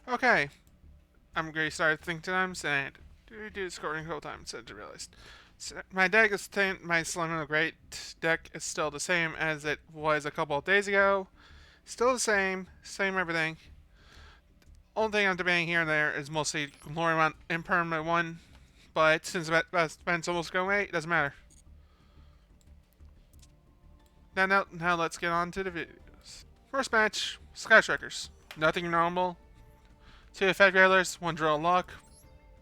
Okay, I'm going to start thinking times and do scoring whole time instead of realized. So my deck is my Salamangreat deck is still the same as it was a couple of days ago. Still the same everything. Only thing I'm debating here and there is mostly Glory Mount Impermanent 1, but since that event's almost going away, it doesn't matter. Now let's get on to the videos. First match, Sky Strikers. Nothing normal. 2 effect railers, 1 drill lock,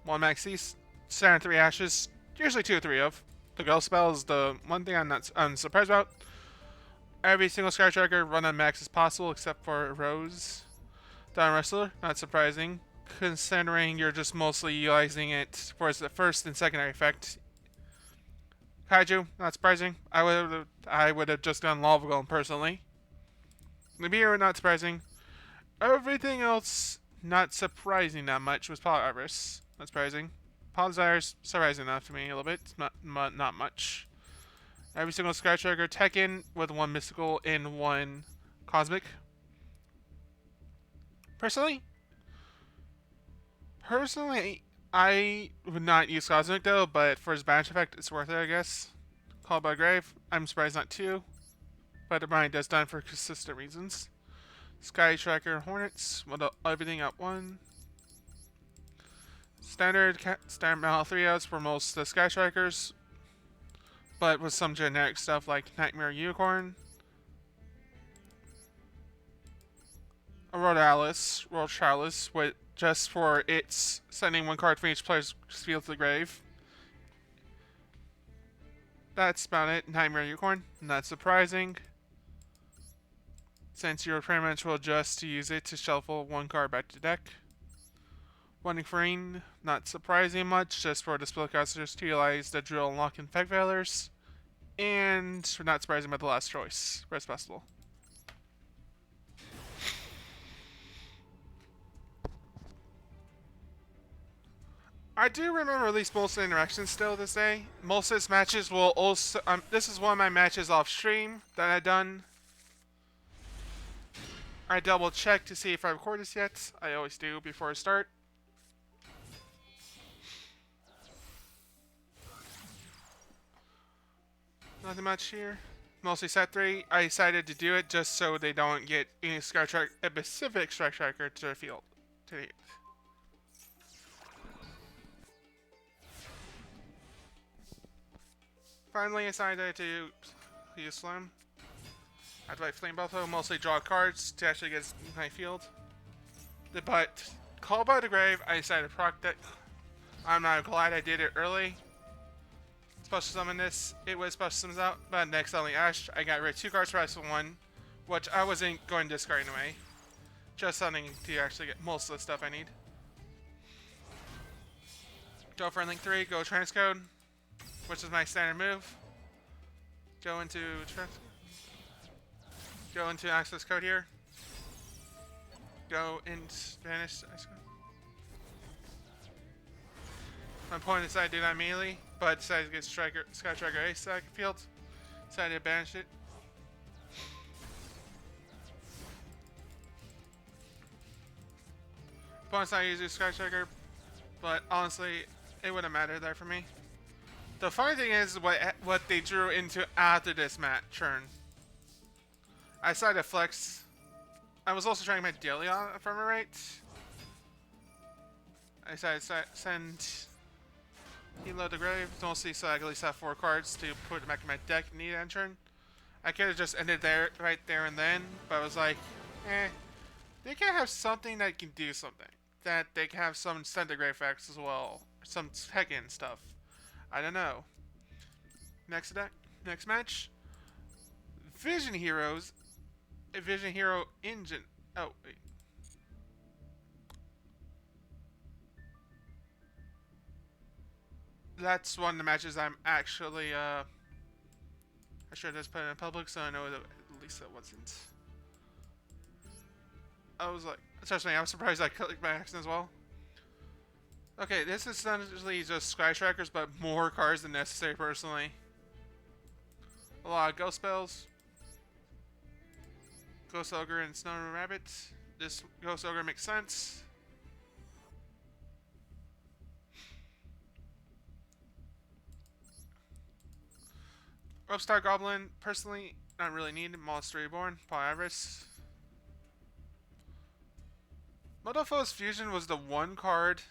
1 max east, standard 3 ashes, usually 2 or 3 of. The ghost spell is the one thing I'm surprised about. Every single Sky Striker run on max as possible except for Rose. Dawn Wrestler, not surprising, considering you're just mostly utilizing it for the first and secondary effect. Kaiju, not surprising. I would have just gone Lava Golem personally. Nibiru, not surprising. Everything else, not surprising that much, was Power Iris. Not surprising. Paul Desires, surprising enough to me a little bit, not much. Every single Sky Striker Tekken with 1 mystical and 1 cosmic. Personally, I would not use cosmic though, but for his banish effect, it's worth it, I guess. Called by Grave, I'm surprised not 2, but Brian does done for consistent reasons. Sky Striker Hornets with everything at 1. Standard Mal 3 outs for most of the Sky Strikers, but with some generic stuff like Nightmare Unicorn, Aurora Chalice, with just for its sending 1 card from each player's field to the grave. That's about it. Nightmare Unicorn, not surprising, since your pretty much will just use it to shuffle 1 card back to the deck. Running Freen, not surprising much, just for the spellcasters to utilize the drill and lock infect veilers. And not surprising about the last choice, Rest Festival. I do remember at least most of the interactions still this day. Most of his matches will also. This is one of my matches off stream that I've done. I double check to see if I record this yet. I always do before I start. Nothing much here. Mostly set 3. I decided to do it just so they don't get any a specific Strike Striker to the field. To the Finally, I decided to use Slim. I play Flame Buffalo, mostly draw cards to actually get my field. But Call by the Grave, I decided to proc that. I'm not glad I did it early. Special summon this, it was special summons out, but next only Ash, I got rid of 2 cards for rest of 1, which I wasn't going to discard anyway. Just something to actually get most of the stuff I need. Go for Link 3, go Transcode, which is my standard move. Go into access code here. Go and vanish. My opponent decided to do that immediately, but decided to get Sky Striker Ace stack field. Decided to banish it. Opponent's not using Sky Striker, but honestly, it wouldn't matter there for me. The funny thing is what they drew into after this turn. I decided to flex. I was also trying to make daily on from a rate. I decided to send Helo the Grave, mostly so I at least have 4 cards to put back in my deck and need end turn. I could have just ended there, right there and then, but I was like, they can have something that can do something. That they can have some Send the Grave effects as well, some Tekken stuff. I don't know. Next match, Vision Heroes, a Vision Hero engine. Oh wait. That's one of the matches I'm actually I should just put it in public so I know that at least that wasn't. I was like, trust me, I was surprised I clicked by accident as well. Okay, this is essentially just Sky Strikers, but more cards than necessary personally. A lot of Ghost Spells. Ghost Ogre and Snow Rabbit. This Ghost Ogre makes sense. Rope Goblin, personally, not really need. Monster Reborn, Polyaris. Motofo's Fusion was the one card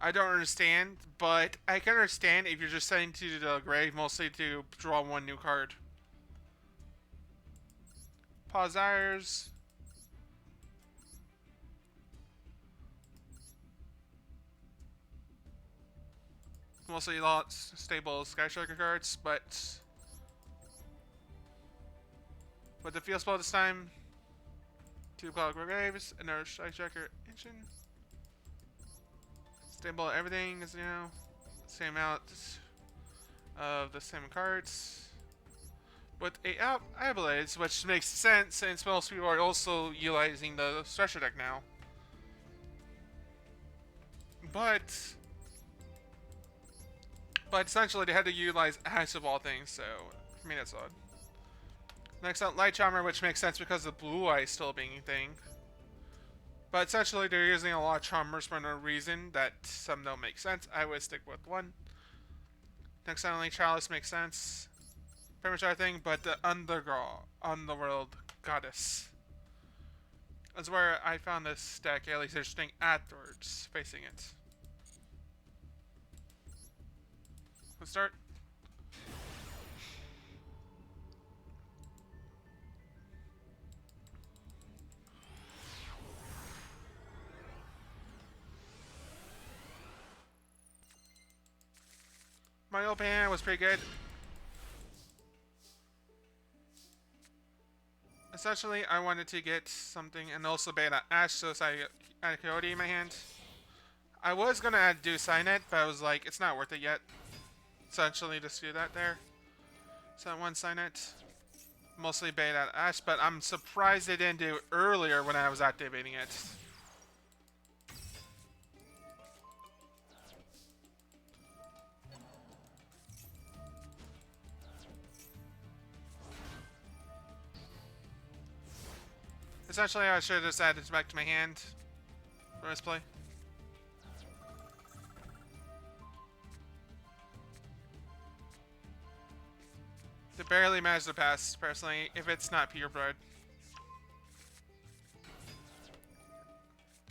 I don't understand, but I can understand if you're just sending to the grave mostly to draw one new card. Pausires. Mostly lots stable Sky Striker cards, but with the field spell this time, 2 Cloud Graves, another Sky Striker engine. Stable everything is, same amount of the same cards. With a Abilades, which makes sense since most people are also utilizing the Stretcher deck now. But essentially they had to utilize Ash of all things, so for me that's odd. Next up, Light Charmer, which makes sense because of Blue Eye still being a thing. But essentially they're using a lot of Charmers for no reason that some don't make sense. I would stick with one. Next up, only Chalice makes sense. Pretty much everything, but the Underworld Goddess. That's where I found this deck at least interesting afterwards, facing it. Let's start. My open hand was pretty good. Essentially, I wanted to get something and also bait out Ash, so I had a Coyote in my hand. I was gonna add do Signet, but I was like, it's not worth it yet. Essentially, just do that there. So one Signet, mostly bait out Ash, but I'm surprised they didn't do it earlier when I was activating it. Essentially, I should have just added it back to my hand for this play. They barely managed to pass, personally, if it's not purebred.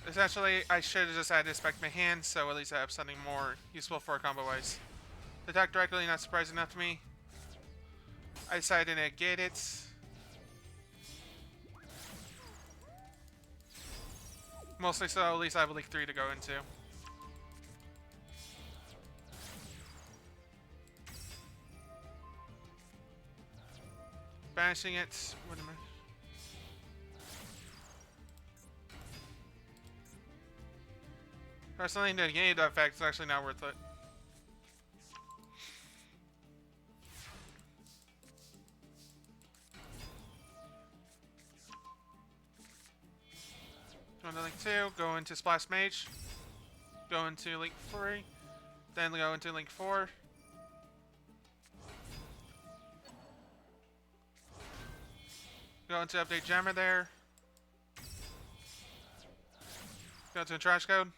Essentially, I should have just added this back to my hand, so at least I have something more useful for combo-wise. Attack directly, not surprising enough to me. I decided to negate it. Mostly so, at least I have a League 3 to go into. Banishing it. What am I? Personally, negating that effect is actually not worth it. Go into Link 2, go into Splash Mage, go into Link 3, then go into Link 4. Go into Update Jammer there. Go to Trash Code.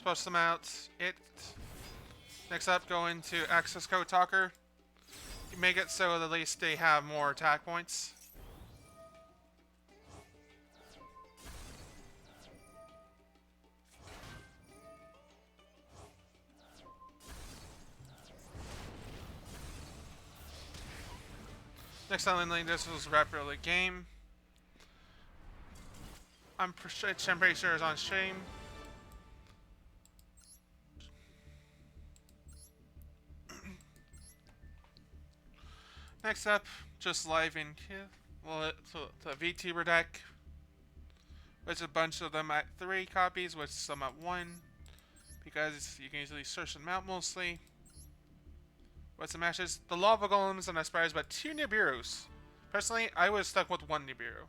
Post them out. Next up, go into Access Code Talker. You make it so at least they have more attack points. Next time this was Rapidly Game. I'm pretty sure it's on stream. Next up, just live in here. Well, it's a Vtuber deck. There's a bunch of them at 3 copies, with some at 1. Because you can easily search them out mostly. What's the matches? The Lava Golems and Aspires, but 2 Nibiru's. Personally, I would have stuck with 1 Nibiru.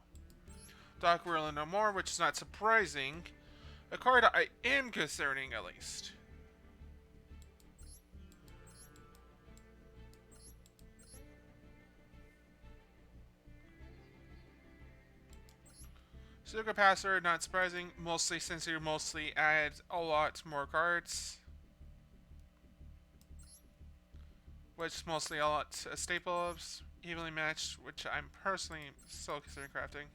Dark Whirl No More, which is not surprising. A card I am concerning, at least. Sugar Passer, not surprising, mostly since you mostly add a lot more cards. which mostly a lot a staple of evenly matched, which I'm personally still considering crafting.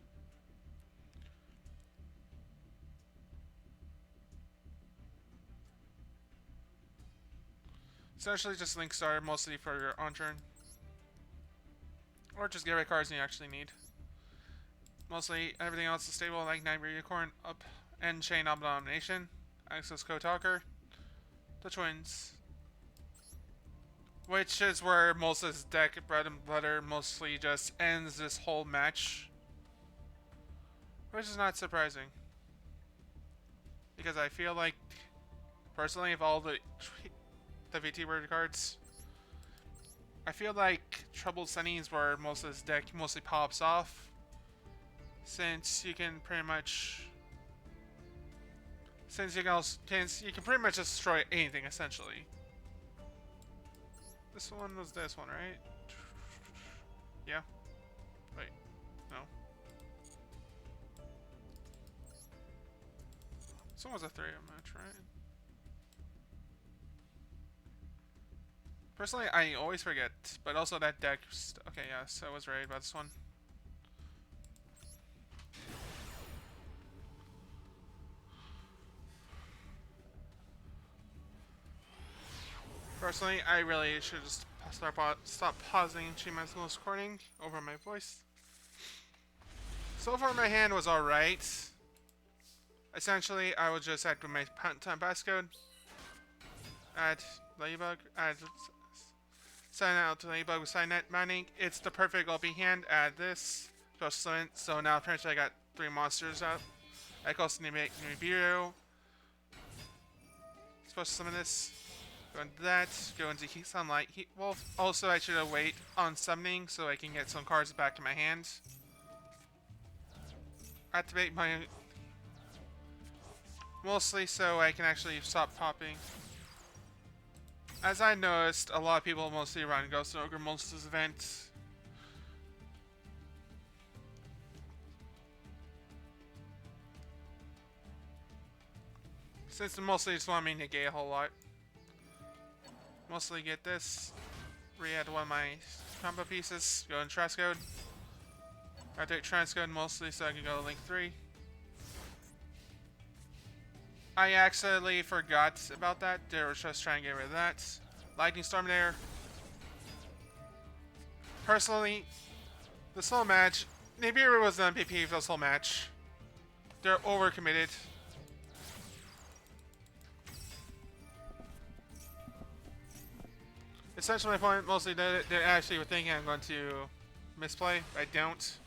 Essentially just link starter mostly for your on turn. Or just get rid of cards you actually need. Mostly everything else is stable, like Night Unicorn, Up, and Chain Abomination, Access Code Talker, the Twins. Which is where most of this deck, bread and butter, mostly just ends this whole match. Which is not surprising. Because I feel like, personally, of all the Vtuber cards, I feel like Troubled Sunny's where most of this deck mostly pops off. Since you can pretty much... Since you can pretty much destroy anything, essentially. This one was this one, right? Yeah. Wait. No. This one was a 3-up match, right? Personally, I always forget, but also that deck... Okay, yes, I was right about this one. Personally, I really should just stop pausing Chima's recording over my voice. So far, my hand was alright. Essentially, I would just add my time passcode, add Ladybug, add sign out to Ladybug with sign net mining. It's the perfect LP hand. Add this, so now apparently I got 3 monsters out. I can also make Nibiru. Supposed to summon this. Go into that, go into Heat Sunlight, Heat Wolf. Also, I should wait on summoning so I can get some cards back in my hand. Activate my... Mostly so I can actually stop popping. As I noticed, a lot of people mostly run Ghost Ogre most of this event. Since they mostly just want me to negate a whole lot. Mostly get this, re-add one of my combo pieces, go in Transcode. I take Transcode mostly so I can go to Link 3. I accidentally forgot about that, they were just trying to get rid of that. Lightning Storm there. Personally, this whole match, Nibiru was the MVP for this whole match. They're overcommitted. Essentially, my point mostly they actually were thinking I'm going to misplay. I don't.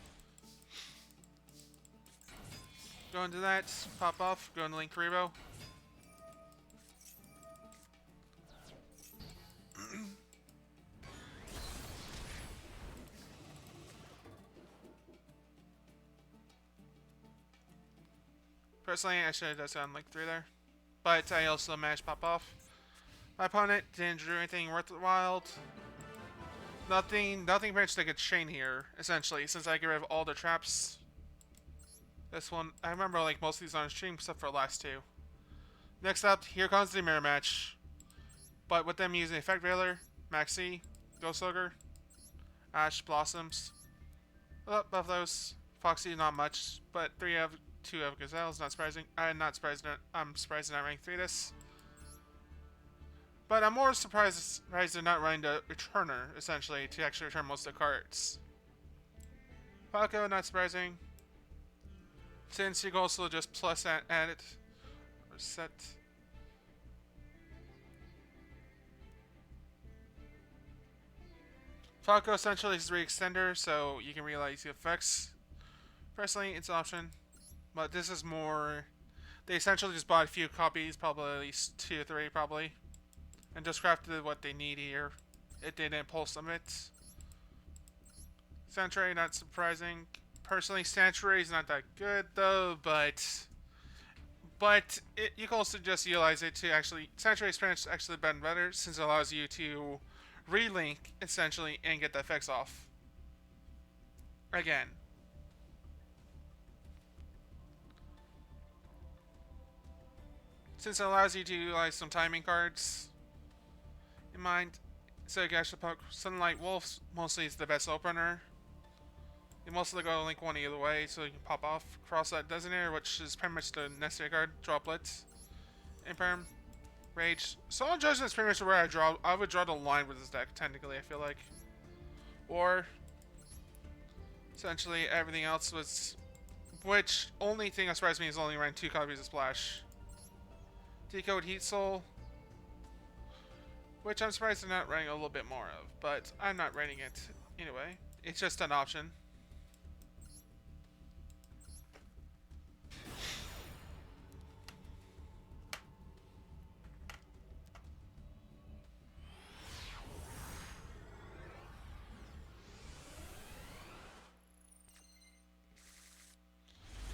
Go into that, pop off, go into Link Rebo. Personally, I should have just done Link 3 there. But I also managed to pop off. My opponent didn't do anything worthwhile. Nothing pretty much like a chain here, essentially, since I get rid of all the traps. This one, I remember like most of these on stream except for the last 2. Next up, here comes the mirror match. But with them using Effect Veiler, Maxi, Ghost Ogre, Ash, Blossoms. Well, of those, Foxy not much, but 2 of Gazelles, not surprising. I'm surprised not rank 3 this. But I'm more surprised they're not running the returner, essentially, to actually return most of the cards. Falco, not surprising. Since you can also just plus add it. Or set. Falco essentially is a re-extender, so you can realize the effects. Personally, it's an option. But this is more... They essentially just bought a few copies, probably at least 2 or 3, probably. And just crafted what they need here. It didn't pull summit. Sanctuary, not surprising. Personally, Sanctuary is not that good though, but you can also just utilize it to actually... Sanctuary's actually been better since it allows you to relink, essentially, and get the effects off. Again. Since it allows you to utilize some timing cards in mind, So Gash the Puck, Sunlight Wolf mostly is the best opener. You mostly go link one either way, so you can pop off. Cross that Designator, which is pretty much the necessary card. Droplets. Imperm. Rage. Soul Judgment is pretty much where I would draw the line with this deck, technically, I feel like. Or essentially everything else was, which only thing that surprised me is only running 2 copies of Splash. Decode Heat Soul, which I'm surprised they're not running a little bit more of, but I'm not running it anyway. It's just an option.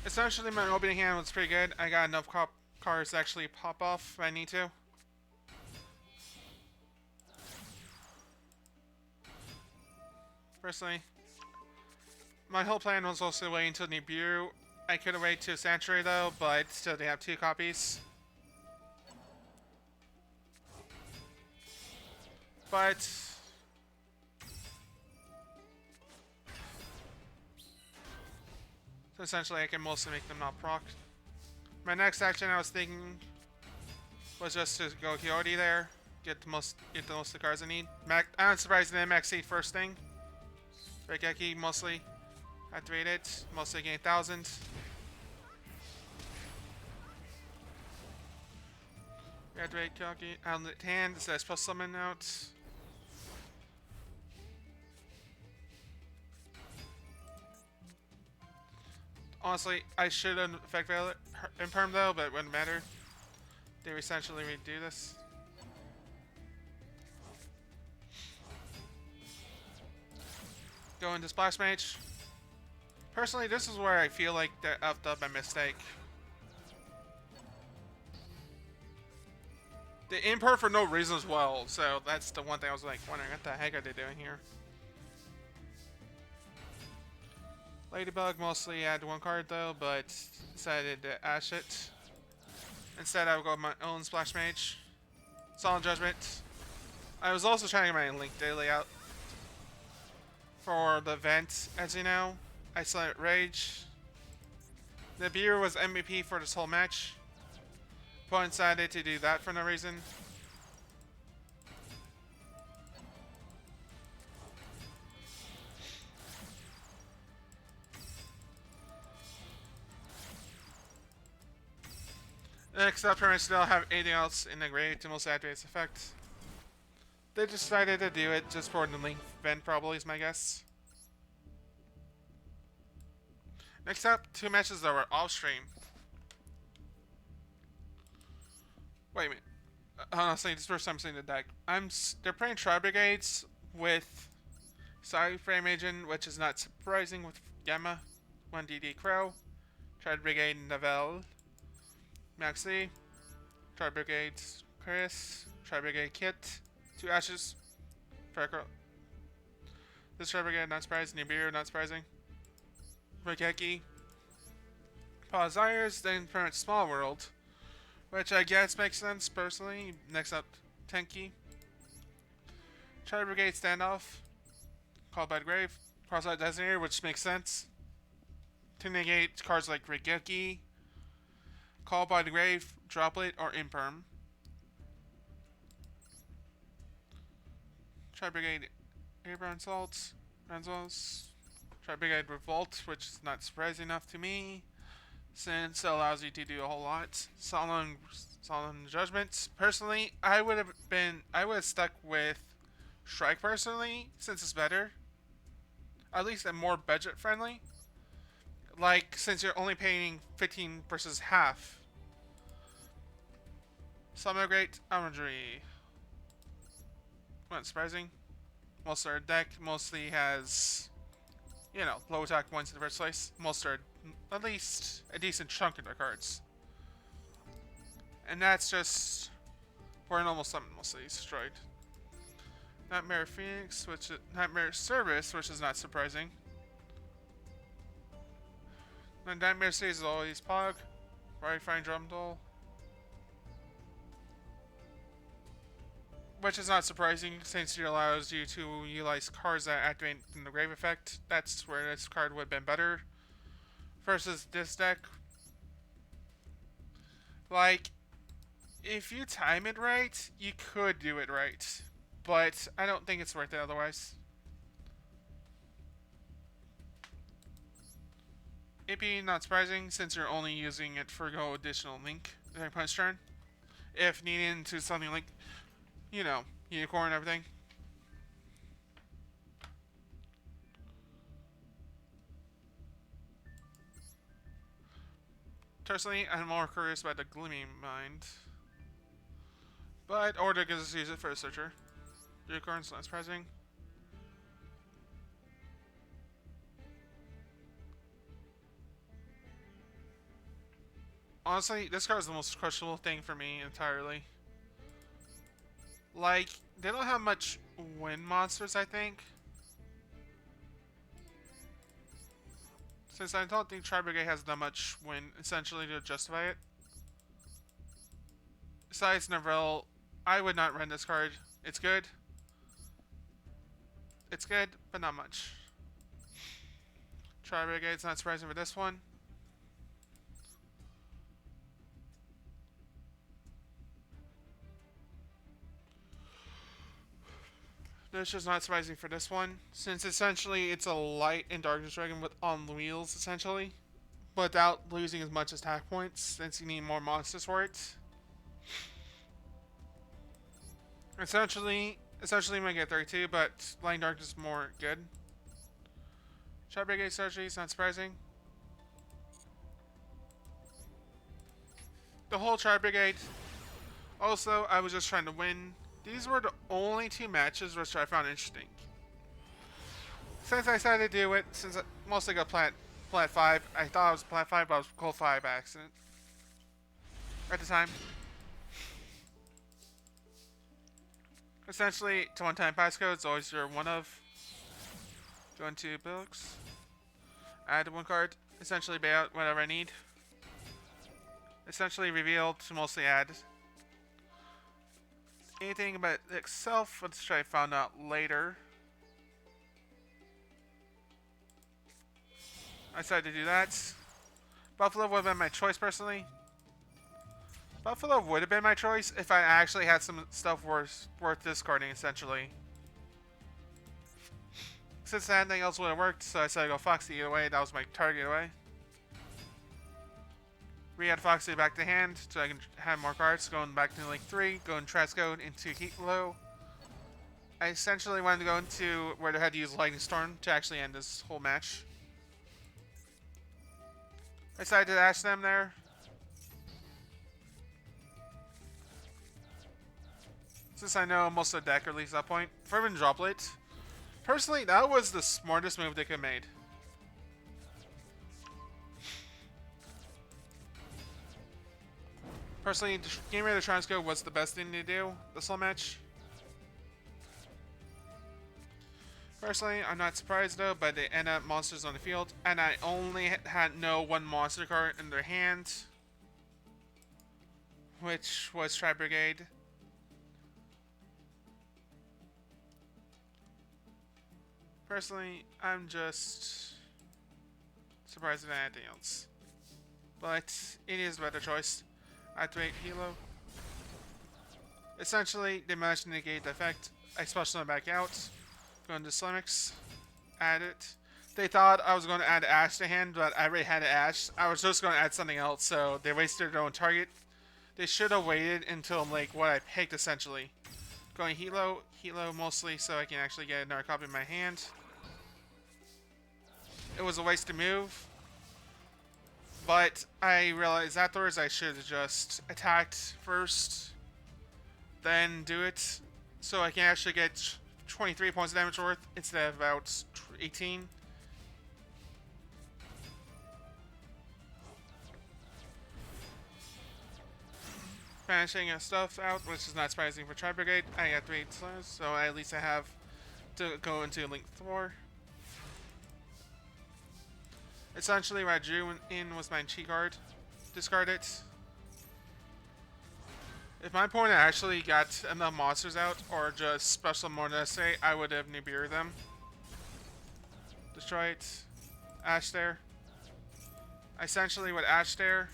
Essentially, my opening hand was pretty good. I got enough cards to actually pop off if I need to. Personally, my whole plan was also waiting until Nibiru. I could have waited to Sanctuary though, but still they have 2 copies. But so essentially I can mostly make them not proc. My next action I was thinking was just to go Coyote there, get the most of the cards I need. I'm surprised they didn't max seed first thing. Regeki mostly activate it, mostly gain 1,000. Activate Coyote out of the hand, it says plus summon out. Honestly, I should have effect valor imperm though, but it wouldn't matter. They essentially redo this. Go into Splash Mage. Personally, this is where I feel like they upped up my mistake. They imperm for no reason as well, so that's the one thing I was like wondering what the heck are they doing here. Ladybug mostly had 1 card though, but decided to ash it. Instead, I would go with my own Splash Mage. Solemn Judgment. I was also trying my Link Daily out for the event, as you know. Isolate Rage. Nibiru was MVP for this whole match. Opponent decided to do that for no reason. Next up, pretty much still have anything else in the grave to most activate its effect. They decided to do it just for the Link Event, probably, is my guess. Next up, 2 matches that were off stream. Wait a minute. Honestly, this is the first time I'm seeing the deck. They're playing Tri-Brigades with Frame Agent, which is not surprising with Gamma, 1DD Crow, Tri-Brigade Navelle, Maxi, Tri-Brigade Chris, Tri-Brigade Kit, 2 Ashes, Farco. This Tri-Brigade, not surprising. Nibiru, not surprising. Regeki, Pawzires, then pretty much Small World, which I guess makes sense personally. Next up, Tenki. Tri-Brigade Standoff, Called by the Grave, Cross-Out Designator, which makes sense. To negate cards like Regeki, Called by the Grave, Droplet, or Imperm. Tri-Brigade Airborne Assault, Renzos. Tri-Brigade Revolt, which is not surprising enough to me, since it allows you to do a whole lot. Solemn Judgment. Personally, I would have stuck with Strike personally, since it's better. At least and more budget friendly. Like, since you're only paying 15 versus half. Salamangreat Imagery. Not surprising. Most of our deck mostly has, you know, low attack points in the first place. Most are at least a decent chunk of their cards. And that's just for an almost summon mostly destroyed. Nightmare Phoenix, Nightmare Service, which is not surprising. The Nightmare Series is always Pog, Very Fine Drum Doll. which is not surprising since it allows you to utilize cards that activate in the grave effect. That's where this card would have been better versus this deck. Like, if you time it right, you could do it right, but I don't think it's worth it otherwise. It being not surprising since you're only using it for go additional link during punch turn. If needed to something like, you know, unicorn and everything. Personally, I'm more curious about the Gleaming Mind. But Order gives us use it for a searcher. Unicorn's not surprising. Honestly, this card is the most questionable thing for me entirely. Like, they don't have much wind monsters, I think. Since I don't think Tri-Brigade has that much wind, essentially, to justify it. Besides Neville, I would not run this card. It's good. It's good, but not much. Tri-Brigade's not surprising for this one. This is not surprising for this one, since essentially it's a light and darkness dragon with on wheels, essentially, without losing as much attack points, since you need more monsters for it. Essentially you might get 32, but light and darkness is more good. Tri-Brigade strategy is not surprising. The whole Tri-Brigade. Also, I was just trying to win. These were the only two matches which I found interesting. Since I decided to do it, since I mostly got plat 5, I thought I was plat 5, but I was gold 5 by accident. At the time. Essentially, to one-time passcode is always your one of. Go into books. Add one card. Essentially, pay out whatever I need. Essentially, reveal to mostly add. Anything about itself, let's try to find out later. I decided to do that. Buffalo would have been my choice personally. Buffalo would have been my choice if I actually had some stuff worth discarding, essentially. Since nothing else would have worked, so I decided to go Foxy either way. That was my target away. Re-add Foxy back to hand so I can have more cards. Going back to Link 3, going Trascode into Heatlow. I essentially wanted to go into where they had to use Lightning Storm to actually end this whole match. I decided to dash them there. Since I know most of the deck, or at least that point. Fervent Droplet. Personally, that was the smartest move they could have made. Personally, getting rid of the Transco was the best thing to do this whole match. Personally, I'm not surprised though, but they end up monsters on the field, and I only had one monster card in their hand, which was Tri-Brigade. Personally, I'm just surprised at anything else. But it is a better choice. Activate Hilo. Essentially, they managed to negate the effect. I special them back out. Go into Slimix. Add it. They thought I was going to add Ash to hand, but I already had Ash. I was just going to add something else, so they wasted their own target. They should have waited until like what I picked, essentially. Going Hilo mostly so I can actually get another copy in my hand. It was a wasted move. But I realized afterwards I should have just attacked first, then do it, so I can actually get 23 points of damage worth instead of about 18. Banishing stuff out, which is not surprising for Tri-Brigade. I got 3 slows, so at least I have to go into Link 4. Essentially, what I drew in was my cheat card. Discard it. If my opponent actually got enough monsters out, or just special more necessary, I would have Nibiru them. Destroy it. Ash there. Essentially with Ash there.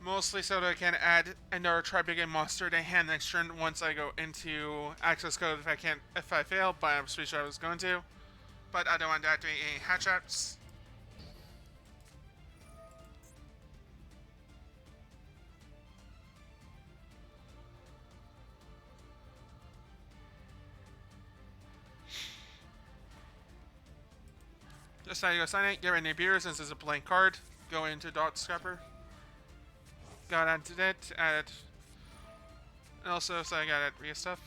Mostly so that I can add another Tri-Brigade monster to hand next turn once I go into access code if I fail, but I'm pretty sure I was going to. But I don't want to activate any hatch traps. Just now you go sign it, get rid of Nibiru since it's a blank card. Go into Dot Scrapper. Got added it, added. And also, so I got add Rhea stuff.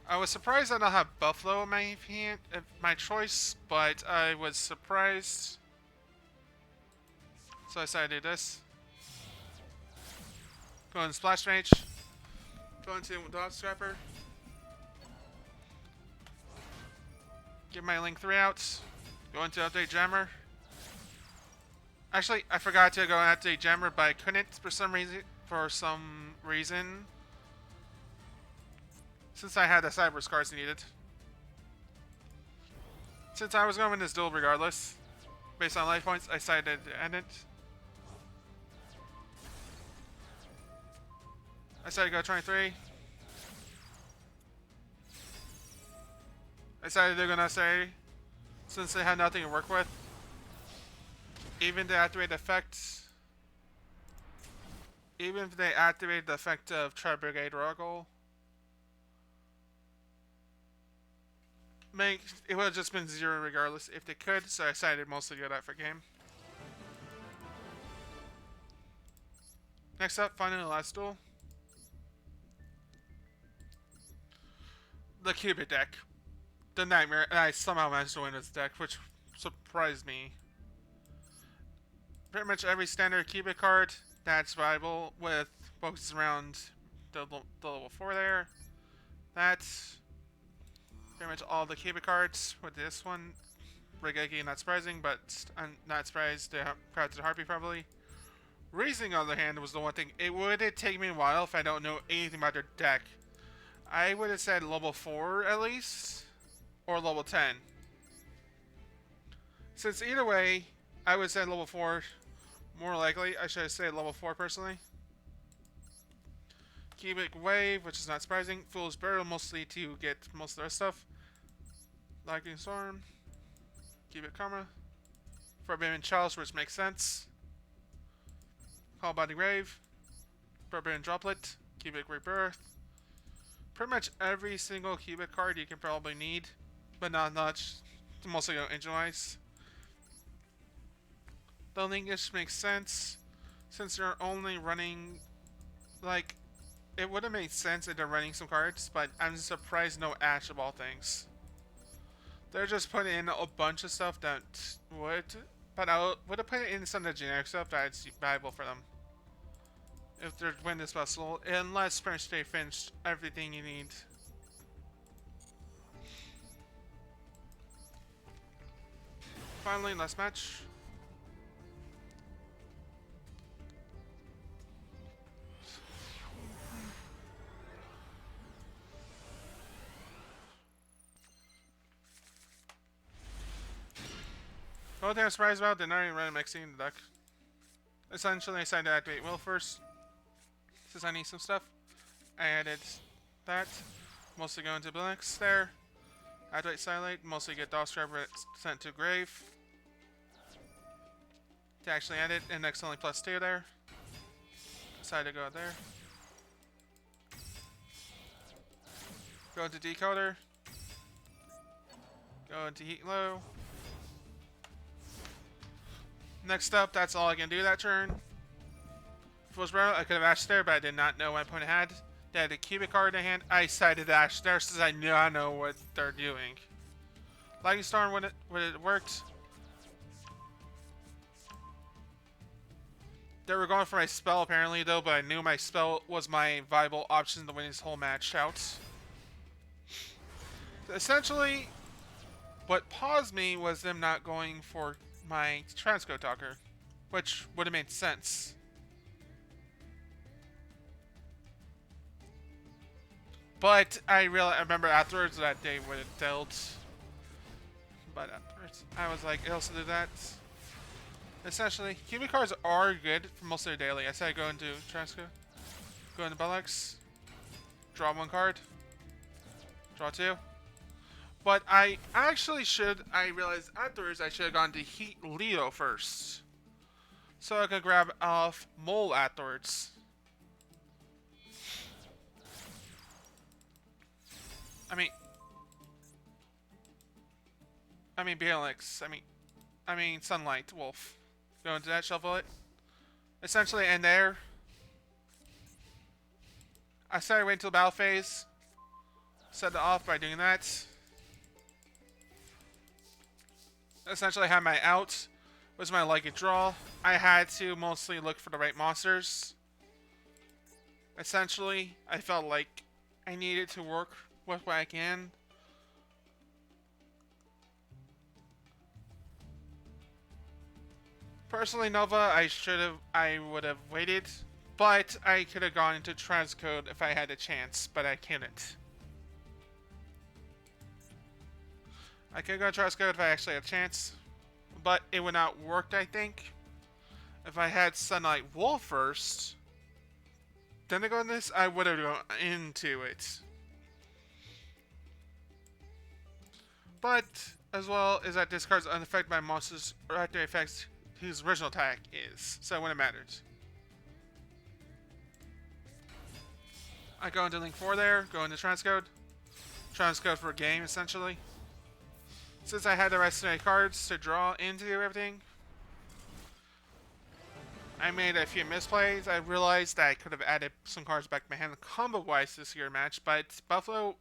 I was surprised I don't have Buffalo in my hand, my choice, but I was surprised. So I decided to do this. Go in Splash Mage. Go into Dot Scrapper. Get my Link 3 out. Go into Update Jammer. Actually, I forgot to go and update Jammer, but I couldn't for some reason. Since I had the Cyber Scars needed. Since I was going to win this duel regardless, based on life points, I decided to end it. I decided to go 23. I decided they're gonna say, since they had nothing to work with, even to activate the effect, even if they activate the effect of Tri-Brigade Oracle, it would have just been 0 regardless if they could, so I decided mostly to go that for game. Next up, finally the last duel. The Cubit deck. The Nightmare, and I somehow managed to win this deck, which surprised me. Pretty much every standard Cubit card that's viable with focuses around the level 4 there. That's pretty much all the Cubit cards with this one. Regeki, not surprising, but I'm not surprised the Crafted Harpy probably. Reasoning, on the other hand, was the one thing. It would take me a while if I don't know anything about their deck. I would have said level 4 at least, or level 10. Since either way, I would say level 4 more likely. I should have said level 4 personally. Cubic Wave, which is not surprising. Fool's Burial, mostly to get most of their stuff. Lightning Storm. Cubic Karma. Forbidden Chalice, which makes sense. Call by the Grave. Forbidden Droplet. Cubic Rebirth. Pretty much every single Cubic card you can probably need, but not much. Mostly go engine-wise. The Linkish makes sense, since they're only running, like, it would have made sense if they're running some cards, but I'm surprised no Ash of all things. They're just putting in a bunch of stuff that would, but I would have put in some of the generic stuff that's valuable for them. If they're win this vessel, unless French they finished everything you need. Finally, last match. The only thing I'm surprised about, they're not even running Maxine in the deck. Essentially, I decided to activate Will first, since I need some stuff. I added that, mostly going to Blinks there. Activate Silate, mostly get Dot Scrapper sent to Grave. To actually add it, and next only +2 there. Decided to go there. Go into Decoder. Go into Heat Low. Next up, that's all I can do that turn. If it was rare, I could have Ashed there, but I did not know my opponent had. They had a Cubic card in hand. I decided to Ash there since I know what they're doing. Lightning Storm when it worked. They were going for my spell apparently though, but I knew my spell was my viable option to win this whole match out. Essentially, what paused me was them not going for my Transcode Talker, which would have made sense. But I remember afterwards that they would have dealt. But afterwards, I was like, also do that. Essentially, Cubic cards are good for most of their daily. I said I go into Transco, go into Bellex, draw one card, draw two. But I actually I realized afterwards I should have gone to Heat Leo first. So I could grab off Mole afterwards. I mean, Belix. I mean, Sunlight Wolf. Go into that, shuffle it. Essentially, and there, I started waiting until the battle phase. Set it off by doing that. Essentially, I had my out. Was my lucky draw. I had to mostly look for the right monsters. Essentially, I felt like I needed to work with what I can. Personally, Nova, I would have waited, but I could have gone into transcode if I had a chance, but I couldn't. I could go transcode if I actually had a chance, but it would not work, I think. If I had Sunlight Wolf first, then to go in this, I would have gone into it. But, as well as that this card's unaffected by monsters or active effects whose original attack is, so it wouldn't have mattered. I go into Link 4 there, go into Transcode. Transcode for a game, essentially. Since I had the rest of my cards to draw into everything, I made a few misplays. I realized that I could have added some cards back to my hand combo-wise this year match, but Buffalo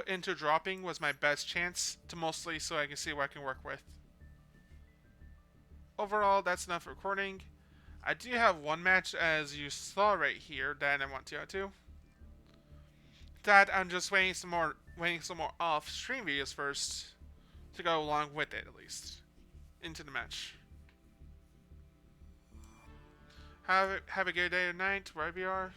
into dropping was my best chance to mostly so I can see what I can work with. Overall, that's enough recording. I do have one match, as you saw right here, that I want to go to. That I'm just waiting some more off-stream videos first to go along with it, at least into the match. Have a good day or night wherever you are.